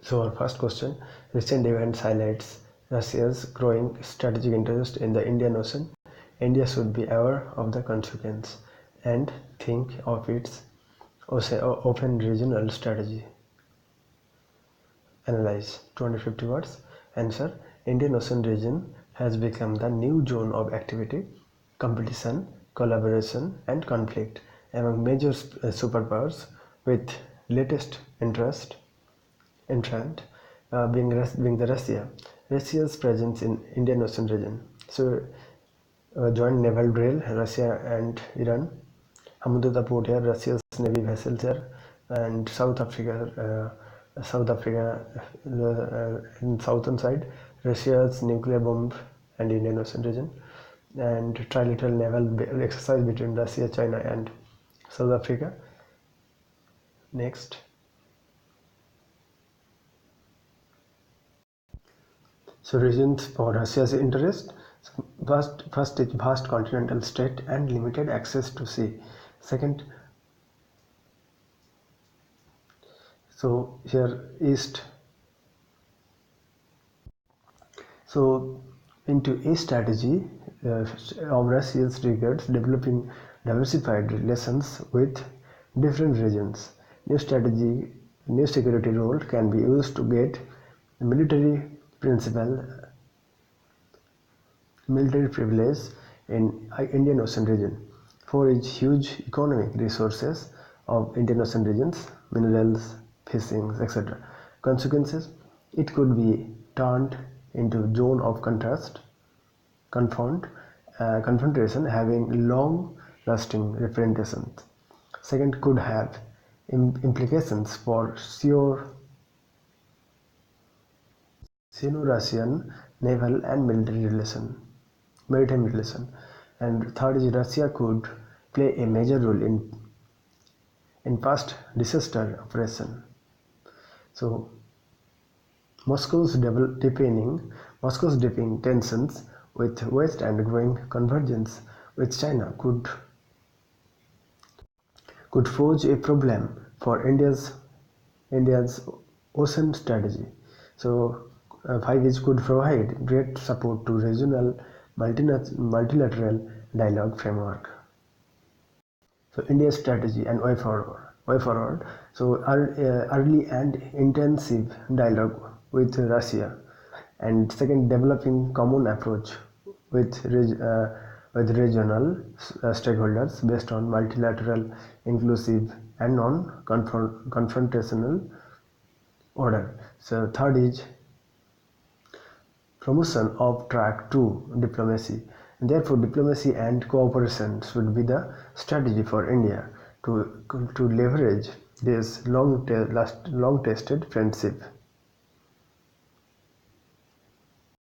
So our first question, recent events highlights Russia's growing strategic interest in the Indian Ocean. India should be aware of the consequence and think of its open regional strategy. Analyze 250 words. Answer: Indian Ocean region has become the new zone of activity, competition, collaboration and conflict among major superpowers, with latest entrant being the Russia. Russia's presence in Indian Ocean region. So joint naval drill, Russia and Iran. Hamudata port here, Russia's navy vessels here, and South Africa in southern side, Russia's nuclear bomb and Indian Ocean region, and trilateral naval exercise between Russia, China and South Africa. Next. So reasons for Russia's interest: first is vast continental state and limited access to sea. Second, so here east. So into a strategy of Russia's regards developing diversified relations with different regions. New security role can be used to get military privilege in Indian Ocean region. For its huge economic resources of Indian Ocean regions, minerals, fishing, etc. Consequences: it could be turned into zone of confrontation having long-lasting repercussions. Second, could have implications for Sino-Russian naval and maritime relation. And third is Russia could play a major role in past disaster operation. So Moscow's deepening tensions with West and growing convergence with China could pose a problem for India's ocean strategy. So 5 is could provide great support to regional multilateral dialogue framework. So India's strategy and way forward. So early and intensive dialogue with Russia, and second, developing common approach with regional stakeholders based on multilateral, inclusive and non-confrontational order. So third is promotion of track 2 diplomacy. Therefore, diplomacy and cooperation should be the strategy for India to leverage this long-tested friendship.